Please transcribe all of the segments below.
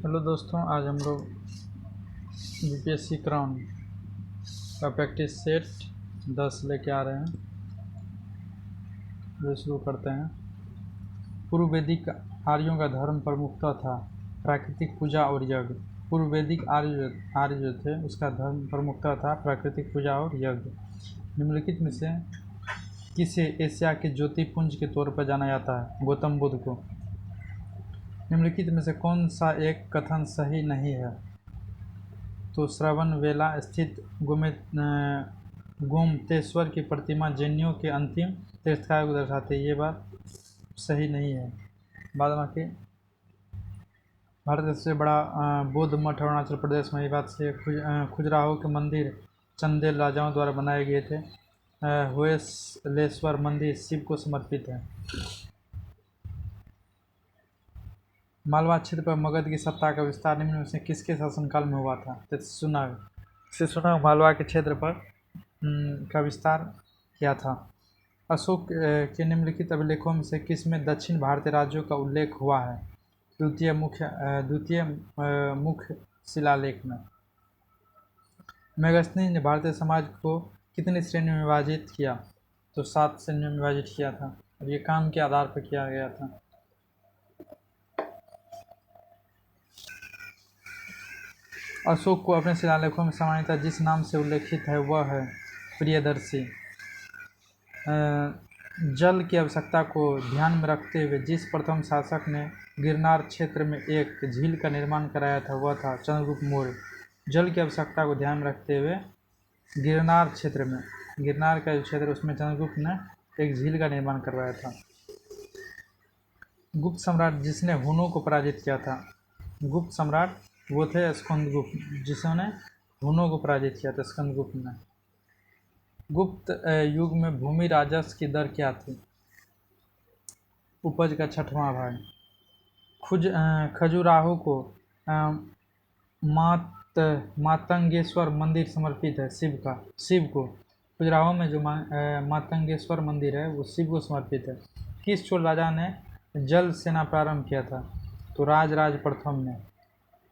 Hello दोस्तों, आज हम लोग बीपीएससी क्राउन का प्रैक्टिस सेट 10 लेके आ रहे हैं। जो शुरू करते हैं। पूर्व वैदिक आर्यों का धर्म प्रमुखता था प्राकृतिक पूजा और यज्ञ। पूर्व वैदिक आर्य जो थे उसका धर्म प्रमुखता था प्राकृतिक पूजा और यज्ञ। निम्नलिखित में से किसे एशिया के ज्योतिपुंज के तौर पर जाना जाता है? गौतम बुद्ध को। निम्नलिखित में से कौन सा एक कथन सही नहीं है? तो श्रवणबेला स्थित गोमतेश्वर की प्रतिमा जैनियों के अंतिम तीर्थंकर को दर्शाती है। ये बात सही नहीं है। बाद बाकी भारत का सबसे बड़ा बौद्ध मठ अरुणाचल प्रदेश में। ये बात से खजुराहो के मंदिर चंदेल राजाओं द्वारा बनाए गए थे। होयसलेश्वर मंदिर शिव को समर्पित है। मालवा क्षेत्र पर मगध की सत्ता का विस्तार निम्न में से किसके शासनकाल में हुआ था? तो शिशुनाग मालवा के क्षेत्र पर का विस्तार किया था। अशोक के निम्नलिखित अभिलेखों में से किसमें दक्षिण भारतीय राज्यों का उल्लेख हुआ है? द्वितीय मुख्य शिलालेख में। मेगस्थनी ने भारतीय समाज को कितनी श्रेणियों में विभाजित किया? तो 7 श्रेणियों में विभाजित किया था और ये काम के आधार पर किया गया था। अशोक को अपने शिलालेखों में सामान्यतः जिस नाम से उल्लेखित है वह है प्रियदर्शी। जल की आवश्यकता को ध्यान में रखते हुए जिस प्रथम शासक ने गिरनार क्षेत्र में एक झील का निर्माण कराया था वह था चंद्रगुप्त मौर्य। जल की आवश्यकता को ध्यान में रखते हुए गिरनार क्षेत्र में, गिरनार का जो क्षेत्र उसमें चंद्रगुप्त ने एक झील का निर्माण करवाया था। गुप्त सम्राट जिसने हुनों को पराजित किया था? गुप्त सम्राट वो थे स्कंदगुप्त, जिन्होंने हुनों को पराजित किया था, स्कंदगुप्त ने। गुप्त युग में भूमि राजस्व की दर क्या थी? उपज का 6वां भाग। खजुराहो को मातंगेश्वर मंदिर समर्पित है शिव को। खजुराहो में जो मातंगेश्वर मंदिर है वो शिव को समर्पित है। किस चोल राजा ने जल सेना प्रारंभ किया था? तो राजराज प्रथम ने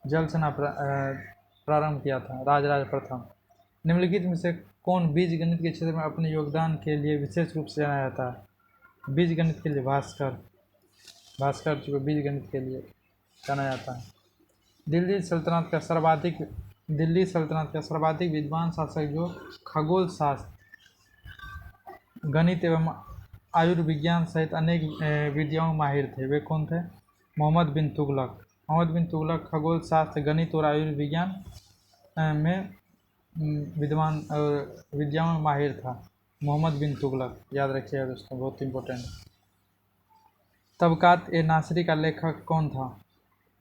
जल सेना प्रारंभ किया था, राजराज प्रथम। निम्नलिखित में से कौन बीज गणित के क्षेत्र में अपने योगदान के लिए विशेष रूप से जाना जाता है? बीज गणित के लिए भास्कर जी को बीज गणित के लिए जाना जाता है। दिल्ली सल्तनत का सर्वाधिक विद्वान शासक जो खगोल शास्त्र, गणित एवं आयुर्विज्ञान सहित अनेक विद्याओं में माहिर थे, वे कौन थे? मोहम्मद बिन तुगलक खगोल शास्त्र, गणित और आयुर्विज्ञान में विद्वान और विद्याओं में माहिर था। मोहम्मद बिन तुगलक, याद रखिएगा दोस्तों, बहुत इंपॉर्टेंट। तबकात ए नासरी का लेखक कौन था?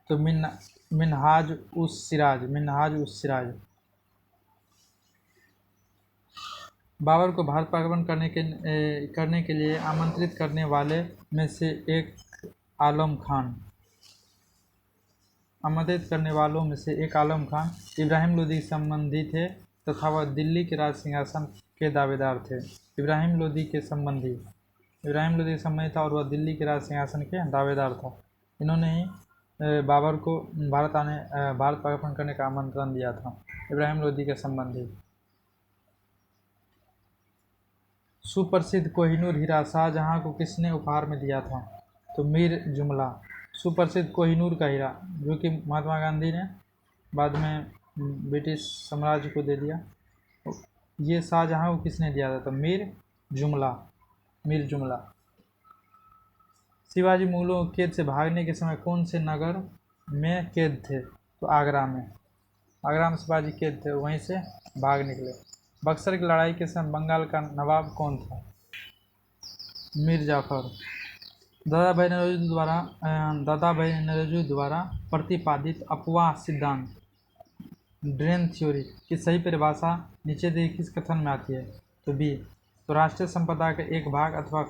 तो मिनहाज उस सिराज। बाबर को भारत पर आक्रमण करने के लिए आमंत्रित करने वाले में से एक आलम खान इब्राहिम लोदी संबंधी थे तथा वह दिल्ली के राज सिंहासन के दावेदार थे। इब्राहिम लोदी के संबंधी था और वह दिल्ली के राज सिंहासन के दावेदार था। इन्होंने ही बाबर को भारत पर आक्रमण करने का आमंत्रण दिया था। इब्राहिम लोदी के संबंधी। सुप्रसिद्ध कोहिनूर हीरा शाहजहां को किसने उपहार में दिया था? तो मीर जुमला। सुप्रसिद्ध कोहिनूर का हीरा जो कि महात्मा गांधी ने बाद में ब्रिटिश साम्राज्य को दे दिया, ये शाहजहां को किसने दिया था? तो मीर जुमला। शिवाजी मुगलों के कैद से भागने के समय कौन से नगर में कैद थे? तो आगरा में शिवाजी कैद थे, वहीं से भाग निकले। बक्सर की लड़ाई के समय बंगाल का नवाब कौन था? मीर जाफर। दादा भाई नौरोजी द्वारा प्रतिपादित अपवाह सिद्धांत, ड्रेन थ्योरी की सही परिभाषा नीचे दिए किस कथन में आती है? तो बी। तो राष्ट्रीय संपदा का एक भाग अथवा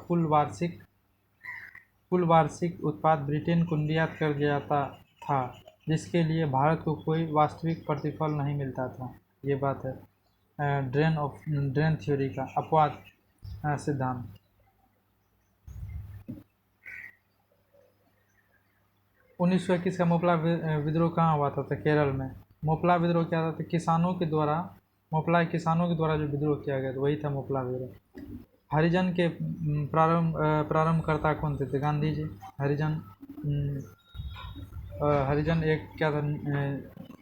कुल वार्षिक उत्पाद ब्रिटेन को निर्यात कर दिया जाता था, जिसके लिए भारत को कोई वास्तविक प्रतिफल नहीं मिलता था। ये बात है ड्रेन थ्योरी का अपवाद सिद्धांत। 1921 का मोपला विद्रोह कहाँ हुआ था? तो केरल में। मोपला विद्रोह क्या था? तो किसानों के द्वारा, मोपला किसानों के द्वारा जो विद्रोह किया गया था वही था मोपला विद्रोह। हरिजन के प्रारंभकर्ता कौन थे? तो गांधी जी। हरिजन एक क्या था?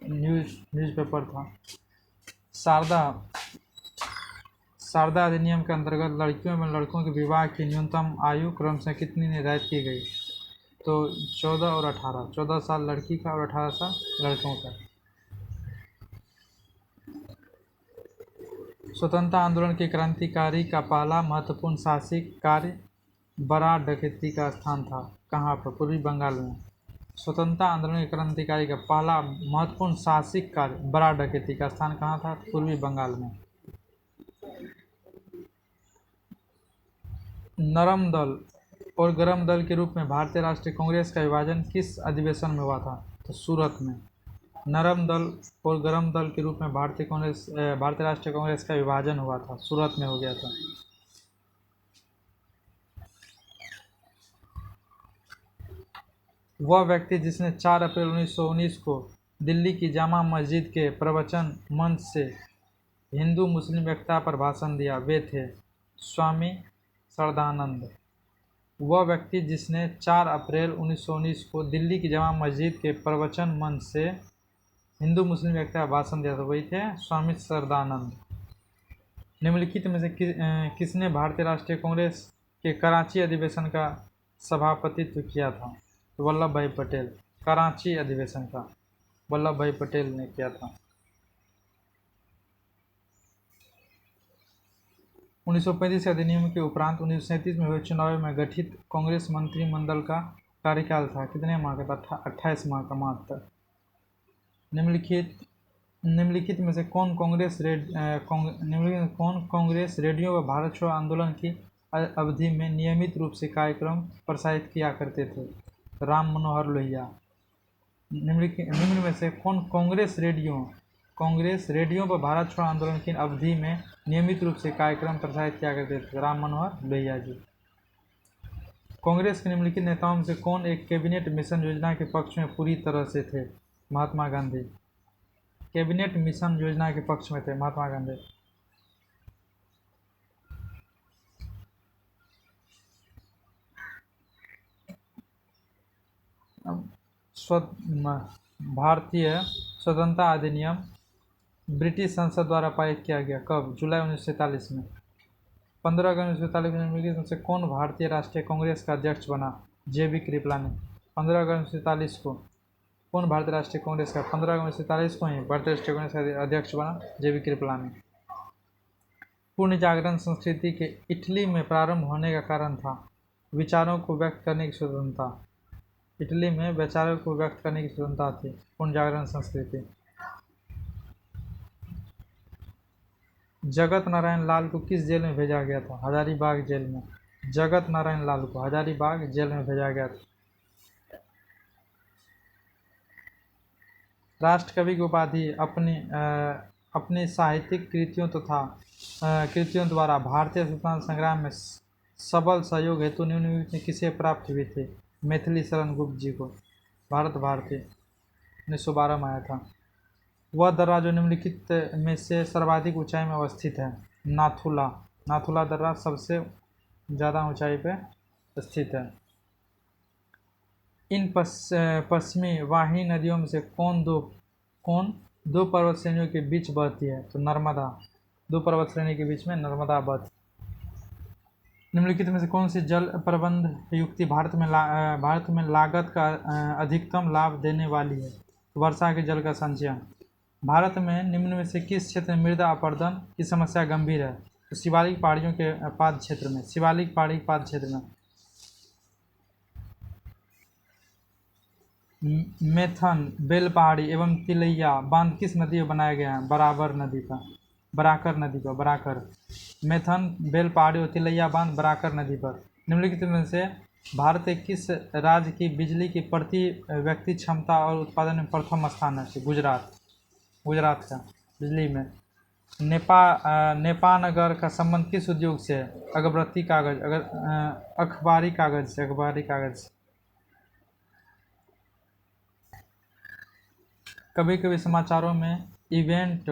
न्यूज़पेपर था। शारदा अधिनियम के अंतर्गत लड़कियों एवं लड़कों के विवाह की न्यूनतम आयु क्रमशः कितनी निर्धारित की गई? तो 14 और 18। 14 साल लड़की का और 18 साल लड़कों का। स्वतंत्रता आंदोलन के क्रांतिकारी का पहला महत्वपूर्ण साहसिक कार्य बड़ा डकैती का स्थान था। कहाँ पर? पूर्वी बंगाल में। स्वतंत्रता आंदोलन के क्रांतिकारी का पहला महत्वपूर्ण साहसिक कार्य बड़ा डकैती का स्थान कहाँ था? पूर्वी बंगाल में। नरम दल और गरम दल के रूप में भारतीय राष्ट्रीय कांग्रेस का विभाजन किस अधिवेशन में हुआ था? तो सूरत में। नरम दल और गरम दल के रूप में भारतीय राष्ट्रीय कांग्रेस का विभाजन हुआ था, सूरत में हो गया था। वह व्यक्ति जिसने 4 अप्रैल 1919 को दिल्ली की जामा मस्जिद के प्रवचन मंच से हिंदू मुस्लिम एकता पर भाषण दिया, वे थे स्वामी श्रद्धानंद। वह व्यक्ति जिसने 4 अप्रैल 1919 को दिल्ली की जामा मस्जिद के प्रवचन मंच से हिंदू मुस्लिम एकता पर भाषण दिया था, वही थे स्वामी श्रद्धानंद। निम्नलिखित में से किसने भारतीय राष्ट्रीय कांग्रेस के कराची अधिवेशन का सभापतित्व किया था? वल्लभ भाई पटेल। कराची अधिवेशन का वल्लभ भाई पटेल ने किया था। 1935 के अधिनियम के उपरांत 1937 में हुए चुनाव में गठित कांग्रेस मंत्रिमंडल का कार्यकाल था कितने माह का था? 28 माह का मात्र। निम्नलिखित में से कौन कांग्रेस रेडियो व भारत छोड़ो आंदोलन की अवधि में नियमित रूप से कार्यक्रम प्रसारित किया करते थे? राम मनोहर लोहिया। निम्न में से कौन कांग्रेस रेडियो व भारत छोड़ो आंदोलन की अवधि में नियमित रूप से कार्यक्रम प्रसारित किया करते थे? राम मनोहर लोहिया जी। कांग्रेस के निम्नलिखित नेताओं में से कौन एक कैबिनेट मिशन योजना के पक्ष में पूरी तरह से थे? महात्मा गांधी। कैबिनेट मिशन योजना के पक्ष में थे महात्मा गांधी। भारतीय स्वतंत्रता अधिनियम ब्रिटिश संसद द्वारा पारित किया गया कब? जुलाई 1947 में। 15 अगस्त 1947 में से कौन भारतीय राष्ट्रीय कांग्रेस का अध्यक्ष बना? JB कृपलानी। 15 अगस्त 1947 को कौन भारतीय राष्ट्रीय कांग्रेस का 15 अगस्त 1947 को ही भारतीय राष्ट्रीय कांग्रेस का अध्यक्ष बना? JB कृपलानी। पूर्ण जागरण संस्कृति के इटली में प्रारंभ होने का कारण था विचारों को व्यक्त करने की स्वतंत्रता। इटली में विचारों को व्यक्त करने की स्वतंत्रता थी, पूर्ण जागरण संस्कृति। जगत नारायण लाल को किस जेल में भेजा गया था? हजारीबाग जेल में। जगत नारायण लाल को हजारीबाग जेल में भेजा गया था। राष्ट्रकवि की उपाधि अपनी साहित्यिक कृतियों तथा कृतियों द्वारा भारतीय स्वतंत्रता संग्राम में सबल सहयोग हेतु निम्नलिखित में किसे प्राप्त हुई थी? मैथिली शरण गुप्त जी को। भारत भारती 1912 में आया था। वह दर्रा जो निम्नलिखित में से सर्वाधिक ऊंचाई में अवस्थित है? नाथुला दर्रा सबसे ज़्यादा ऊंचाई पर स्थित है। इन पश्चिमी वाहिनी नदियों में से कौन दो पर्वत श्रेणियों के बीच बहती है? तो नर्मदा। 2 पर्वत श्रेणी के बीच में नर्मदा बहती। निम्नलिखित में से कौन सी जल प्रबंध युक्ति भारत में लागत का अधिकतम लाभ देने वाली है? वर्षा के जल का संचयन। भारत में निम्न में से किस क्षेत्र में मृदा अपरदन की समस्या गंभीर है? तो शिवालिक पहाड़ियों के पाद क्षेत्र में। शिवालिक पहाड़ी पाद क्षेत्र में। मेथन, बेलपहाड़ी एवं तिलैया बांध किस नदी पर बनाया गया है? बराकर नदी पर। मेथन, बेलपहाड़ी और तिलैया बांध बराकर नदी पर। निम्नलिखित में से भारत के किस राज्य की बिजली की प्रति व्यक्ति क्षमता और उत्पादन में प्रथम स्थान है? गुजरात का बिजली में। नेपानगर का संबंध किस उद्योग से है? अगरबत्ती कागज, अखबारी कागज से। कभी कभी समाचारों में event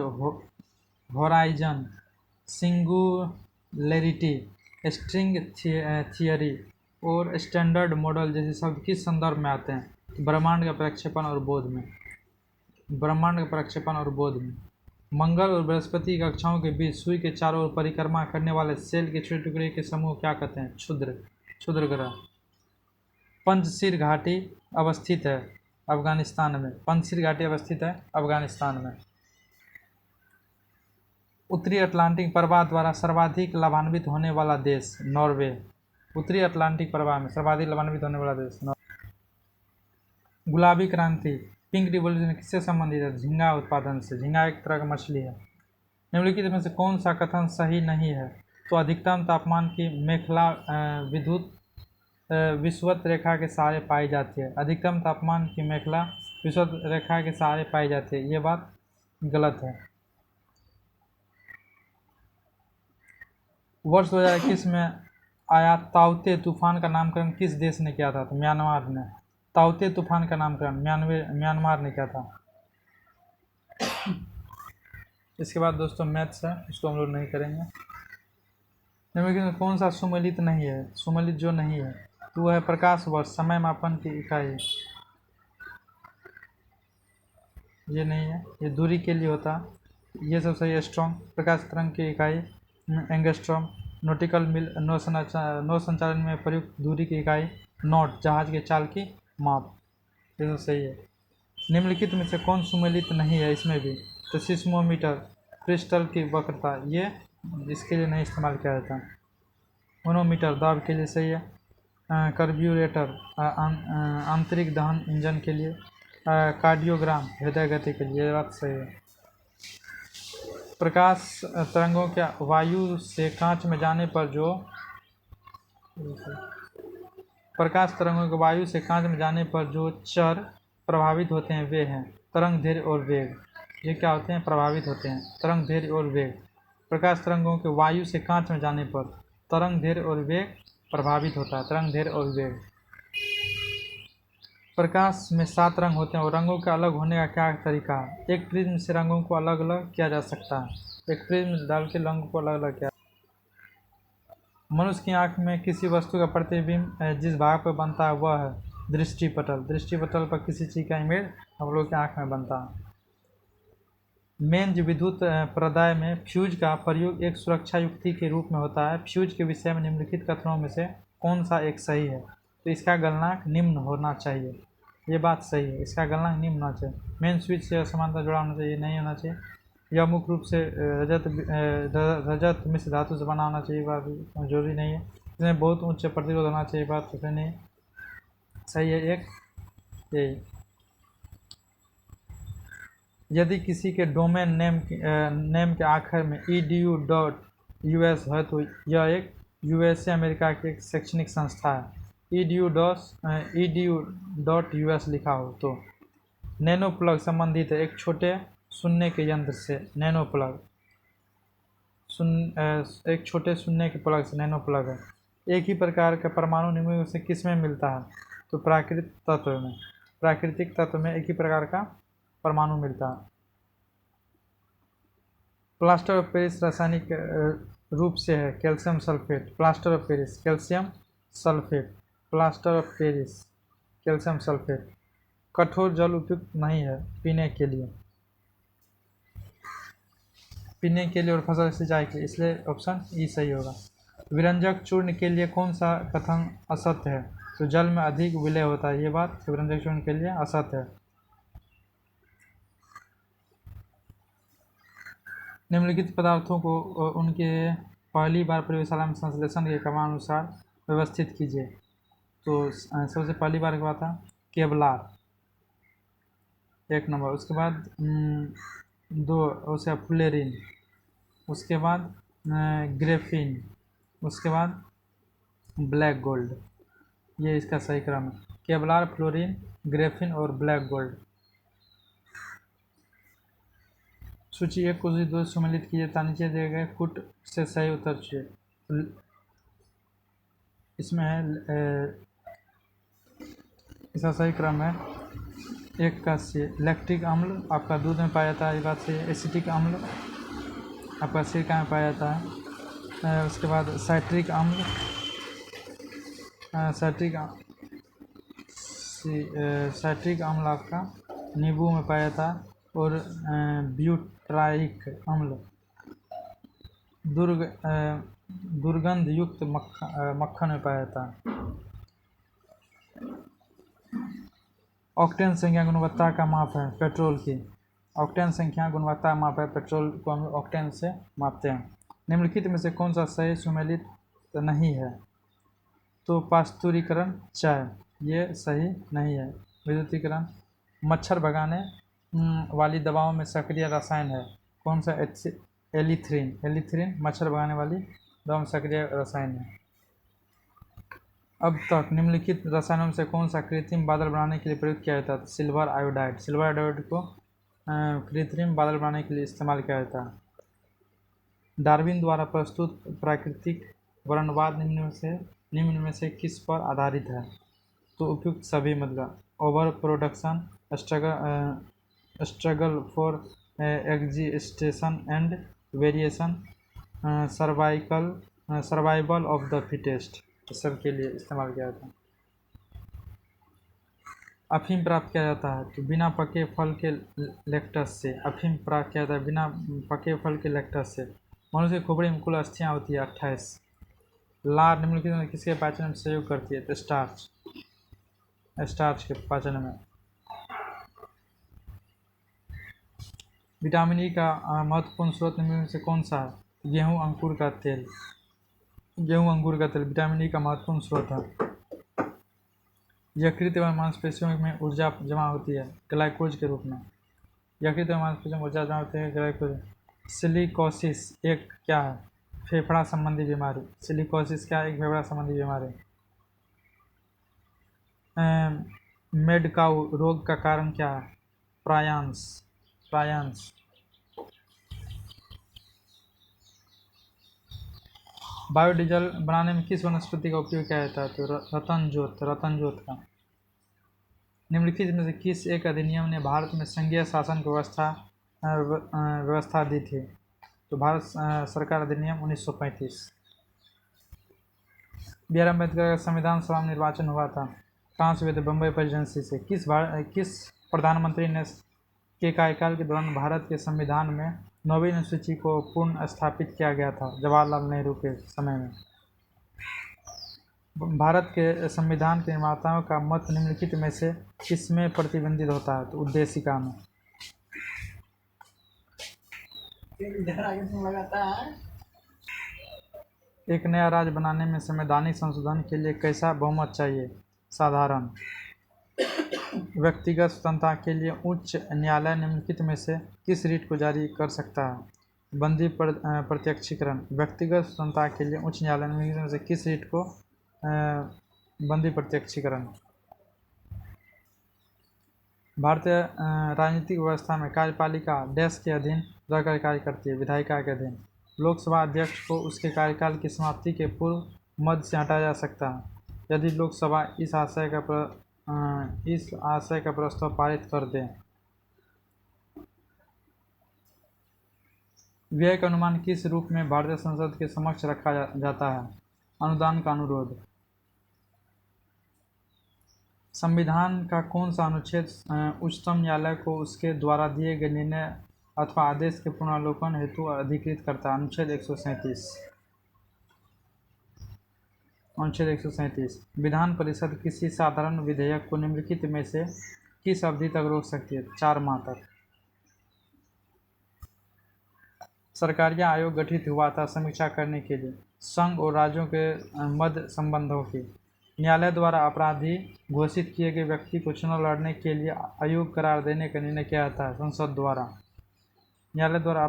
horizon, singularity, string theory और स्टैंडर्ड मॉडल जैसे शब्द किस संदर्भ में आते हैं? ब्रह्मांड का प्रक्षेपण और बोध में। ब्रह्मांड का प्रक्षेपण और बोध में। मंगल और बृहस्पति कक्षाओं के बीच सुई के चारों ओर परिक्रमा करने वाले सेल के छोटे टुकड़े के समूह क्या कहते हैं? क्षुद्र ग्रह। पंजशीर घाटी अवस्थित है अफगानिस्तान में। पंजशीर घाटी अवस्थित है अफगानिस्तान में। उत्तरी अटलांटिक प्रवाह द्वारा सर्वाधिक लाभान्वित होने वाला देश? नॉर्वे। उत्तरी अटलांटिक प्रवाह में सर्वाधिक लाभान्वित होने वाला देश गुलाबी क्रांति, पिंक रिवॉल्यूशन किससे संबंधित है? झींगा उत्पादन से। झींगा एक तरह का मछली है। निम्नलिखित में से कौन सा कथन सही नहीं है? तो अधिकतम तापमान की मेखला विषुवत रेखा के सहारे पाई जाती है। अधिकतम तापमान की मेखला विषुवत रेखा के सहारे पाई जाती है, ये बात गलत है। वर्ष 2021 में आया ताउते तूफान का नामकरण किस देश ने किया था? तो म्यांमार ने। ताउते तूफान का नामकरण म्यांमार ने किया था। इसके बाद दोस्तों मैथ्स है, इसको हम लोग नहीं करेंगे। निम्नलिखित में कौन सा सुमेलित नहीं है? सुमेलित जो नहीं है तो वह है प्रकाश वर्ष, समय मापन की इकाई। ये नहीं है, ये दूरी के लिए होता है। ये सब सही है। स्ट्रॉन्ग, प्रकाश तरंग की इकाई एंगस्ट्रॉम। नॉटिकल मील, नौ संचालन में प्रयुक्त दूरी की इकाई नॉट, जहाज के चाल की माप। ये सब सही है। निम्नलिखित में से कौन सुमेलित नहीं है? इसमें भी तो सिस्मोमीटर, क्रिस्टल की वक्रता, ये इसके लिए नहीं इस्तेमाल किया जाता। मोनोमीटर दाब के लिए सही है। कार्ब्यूरेटर आंतरिक दहन इंजन के लिए। कार्डियोग्राम हृदय गति के लिए, ये बात सही है। प्रकाश तरंगों के वायु से कांच में जाने पर जो प्रकाश तरंगों के वायु से कांच में जाने पर जो चर प्रभावित होते हैं वे हैं तरंग, धैर्य और वेग। ये क्या होते हैं? प्रभावित होते हैं तरंग, धैर्य और वेग। प्रकाश तरंगों के वायु से कांच में जाने पर तरंग, धैर्य और वेग प्रभावित होता है, तरंग, धैर्य और वेग। प्रकाश में 7 रंग होते हैं और रंगों के अलग होने का क्या तरीका है? एक प्रिज्म से रंगों को अलग अलग किया जा सकता है। एक प्रिज्म डाल के रंगों को अलग अलग किया। मनुष्य की आंख में किसी वस्तु का प्रतिबिंब जिस भाग पर बनता है वह है दृष्टिपटल। दृष्टिपटल पर किसी चीज़ का इमेज हम लोग की आंख में बनता है। मेंज विद्युत प्रदाय में फ्यूज का प्रयोग एक सुरक्षा युक्ति के रूप में होता है। फ्यूज के विषय में निम्नलिखित कथनों में से कौन सा एक सही है? तो इसका गलनांक निम्न होना चाहिए, ये बात सही है। इसका गलनांक निम्न होना चाहिए। मेन स्विच से समांतर जुड़ा होना चाहिए, नहीं होना चाहिए। यह मुख्य रूप से रजत मिश्र धातु से बना होना चाहिए, बात जरूरी नहीं है। इसमें बहुत उच्च प्रतिरोध होना चाहिए, बात तो नहीं सही है। एक यही, यदि किसी के डोमेन नेम के आखिर में edu.us है तो यह एक यूएसए अमेरिका की एक शैक्षणिक संस्था है। edu.us लिखा हो तो नैनो प्लग संबंधित है एक छोटे सुनने के यंत्र से। नैनो प्लग एक छोटे सुनने के प्लग से नैनो प्लग है। एक ही प्रकार का परमाणु निम्न से किस में मिलता है? तो प्राकृतिक तत्व में। प्राकृतिक तत्व में एक ही प्रकार का परमाणु मिलता है। प्लास्टर ऑफ पेरिस रासायनिक रूप से है calcium sulphate. Plaster of Paris calcium sulphate. Plaster of Paris calcium sulphate. कठोर जल उपयुक्त नहीं है पीने के लिए, पीने के लिए और फसल सिंचाई के लिए, इसलिए ऑप्शन ई सही होगा। विरंजक चूर्ण के लिए कौन सा कथन असत्य है? तो जल में अधिक विलय होता है, ये बात विरंजक चूर्ण के लिए असत्य है। निम्नलिखित पदार्थों को उनके पहली बार प्रयोगशाला में संश्लेषण के क्रमानुसार व्यवस्थित कीजिए। तो सबसे पहली बार क्या था? Kevlar, 1 number. उसके बाद 2 उसे फ्लोरीन, उसके बाद ग्रेफिन, उसके बाद ब्लैक गोल्ड। ये इसका सही क्रम है, केवलार, फ्लोरीन, ग्रेफिन और ब्लैक गोल्ड। सूची 1 को 2 सम्मिलित कीजिए तथा नीचे दिए गए कुट से सही उत्तर चुनिए। इसमें है इसका सही क्रम है एक का सी लैक्टिक अम्ल आपका दूध में पाया जाता है, ये बात सही है। एसिटिक अम्ल आपका सिरका में पाया जाता है। उसके बाद साइट्रिक अम्ल, साइट्रिक साइट्रिक अम्ल आपका नींबू में पाया जाता है। और ब्यूटाइक अम्ल दुर्गंध युक्त मक्खन में पाया जाता है। ऑक्टेन संख्या गुणवत्ता का माप है पेट्रोल की। ऑक्टेन संख्या गुणवत्ता माप है, पेट्रोल को हम ऑक्टेन से मापते हैं। निम्नलिखित में से कौन सा सही सुमेलित नहीं है? तो पास्तुरीकरण चाय ये सही नहीं है। विद्युतीकरण, मच्छर भगाने वाली दवाओं में सक्रिय रसायन है कौन सा? एलिथ्रिन। एलिथ्रिन मच्छर भगाने वाली दवा में सक्रिय रसायन है। अब तक निम्नलिखित रसायनों से कौन सा कृत्रिम बादल बनाने के लिए प्रयोग किया जाता है? Silver iodide. सिल्वर आयोडाइड को कृत्रिम बादल बनाने के लिए इस्तेमाल किया जाता है। डार्विन द्वारा प्रस्तुत प्राकृतिक वर्णवाद निम्न में से किस पर आधारित है? तो उपयुक्त सभी, मतलब over production, struggle for existence and variation, survival of the fittest, सबके लिए इस्तेमाल किया जाता है। अफीम प्राप्त किया जाता है तो बिना पके फल के लैक्टस से। अफीम प्राप्त किया जाता है बिना पके फल के लैक्टस से। मनुष्य की खोपड़ी में कुल अस्थियाँ होती है 28। लार निम्नलिखित में किसके पाचन में सहयोग करती है? तो स्टार्च, स्टार्च के पाचन में। विटामिन ई का महत्वपूर्ण स्रोत निम्न में से कौन सा है? गेहूँ अंकुर का तेल। गेहूँ अंकुर का तेल विटामिन ई का महत्वपूर्ण स्रोत है। यकृत एवं मांसपेशियों में ऊर्जा जमा होती है ग्लाइकोज के रूप में। यकृत एवं मांसपेशियों में ऊर्जा जमा होती है ग्लाइकोज। सिलिकोसिस एक क्या है? फेफड़ा संबंधी बीमारी। सिलिकोसिस क्या है? एक फेफड़ा संबंधी बीमारी। मेड काउ रोग का कारण क्या है? प्रायांस। प्रायांस। बायोडीजल बनाने में किस वनस्पति का उपयोग किया जाता है? तो रतनजोत, रतनजोत का। निम्नलिखित में से किस एक अधिनियम ने भारत में संघीय शासन की व्यवस्था दी थी? तो भारत सरकार अधिनियम 1935। B.R. अम्बेडकर का संविधान सभा में निर्वाचन हुआ था, कहाँ से हुए थे? बम्बई प्रेसिडेंसी से। किस प्रधानमंत्री ने के कार्यकाल के दौरान भारत के संविधान में 9वीं अनुसूची को पुनः स्थापित किया गया था? जवाहरलाल नेहरू के समय में। भारत के संविधान के निर्माताओं का मत निम्नलिखित में से किसमें प्रतिबंधित होता है? तो उद्देशिका में। एक नया राज्य बनाने में संवैधानिक संशोधन के लिए कैसा बहुमत चाहिए? साधारण। व्यक्तिगत स्वतंत्रता के लिए उच्च न्यायालय निम्नलिखित में से किस रीट को जारी कर सकता है? बंदी प्रत्यक्षीकरण। व्यक्तिगत स्वतंत्रता के लिए उच्च न्यायालय निम्नलिखित में से किस रीट को बंदी प्रत्यक्षीकरण। भारतीय राजनीतिक व्यवस्था में कार्यपालिका डैश के अधीन रहकर कार्य करती है? विधायिका के अधीन। लोकसभा अध्यक्ष को उसके कार्यकाल की समाप्ति के पूर्व मद से हटाया जा सकता है यदि लोकसभा इस आशय का प्रस्ताव पारित कर दे। व्यय का अनुमान किस रूप में भारतीय संसद के समक्ष रखा जाता है? अनुदान का अनुरोध। संविधान का कौन सा अनुच्छेद उच्चतम न्यायालय को उसके द्वारा दिए गए निर्णय अथवा आदेश के पुनरावलोकन हेतु अधिकृत करता है? अनुच्छेद 137। अनुच्छेद 137। विधान परिषद किसी साधारण विधेयक को निम्नलिखित में से किस अवधि तक रोक सकती है? 4 माह तक। सरकारिया आयोग गठित हुआ था समीक्षा करने के लिए संघ और राज्यों के मध्य संबंधों की। न्यायालय द्वारा अपराधी घोषित किए गए व्यक्ति को चुनाव लड़ने के लिए अयोग्य करार देने का निर्णय किया जाता है संसद द्वारा। न्यायालय द्वारा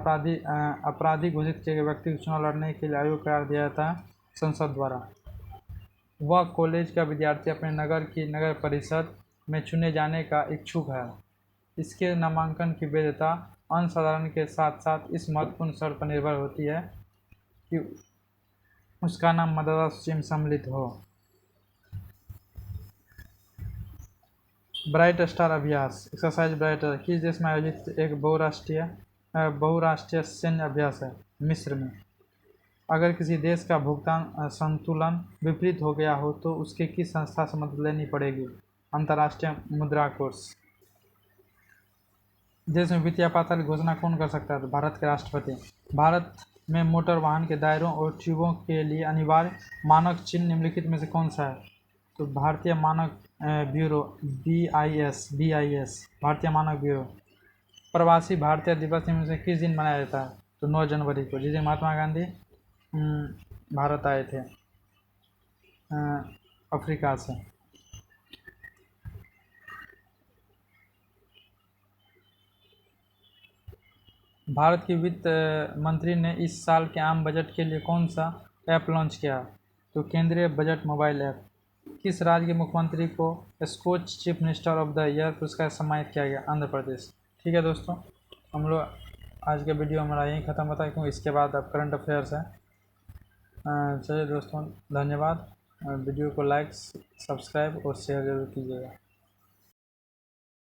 अपराधी घोषित किए गए व्यक्ति को चुनाव लड़ने के लिए अयोग्य करार दिया जाता है संसद द्वारा। वह कॉलेज का विद्यार्थी अपने नगर की नगर परिषद में चुने जाने का इच्छुक है। इसके नामांकन की वैधता अनसाधारण के साथ साथ इस महत्वपूर्ण शर्त पर निर्भर होती है कि उसका नाम मतदाता सूची में सम्मिलित हो। ब्राइट स्टार अभ्यास, एक्सरसाइज ब्राइट स्टार किस देश में आयोजित एक बहुराष्ट्रीय सैन्य अभ्यास है? मिस्र में। अगर किसी देश का भुगतान संतुलन विपरीत हो गया हो तो उसके किस संस्था से मदद लेनी पड़ेगी? अंतर्राष्ट्रीय मुद्रा कोष। देश में वित्तीय आपातकाल की घोषणा कौन कर सकता है? तो भारत के राष्ट्रपति। भारत में मोटर वाहन के दायरों और ट्यूबों के लिए अनिवार्य मानक चिन्ह निम्नलिखित में से कौन सा है? तो भारतीय मानक ब्यूरो BIS भारतीय मानक ब्यूरो। प्रवासी भारतीय दिवस में से किस दिन मनाया जाता है? तो 9 जनवरी को, जिस दिन महात्मा गांधी भारत आए थे अफ्रीका से। भारत की वित्त मंत्री ने इस साल के आम बजट के लिए कौन सा ऐप लॉन्च किया? तो केंद्रीय बजट मोबाइल ऐप। किस राज्य के मुख्यमंत्री को Skoch chief minister of the year पुरस्कार सम्मानित किया गया? आंध्र प्रदेश। ठीक है दोस्तों, हम लोग आज के वीडियो हमारा यहीं ख़त्म होता है क्योंकि इसके बाद अब करंट अफेयर्स है। चलिए दोस्तों, धन्यवाद। वीडियो को लाइक, सब्सक्राइब और शेयर जरूर कीजिएगा।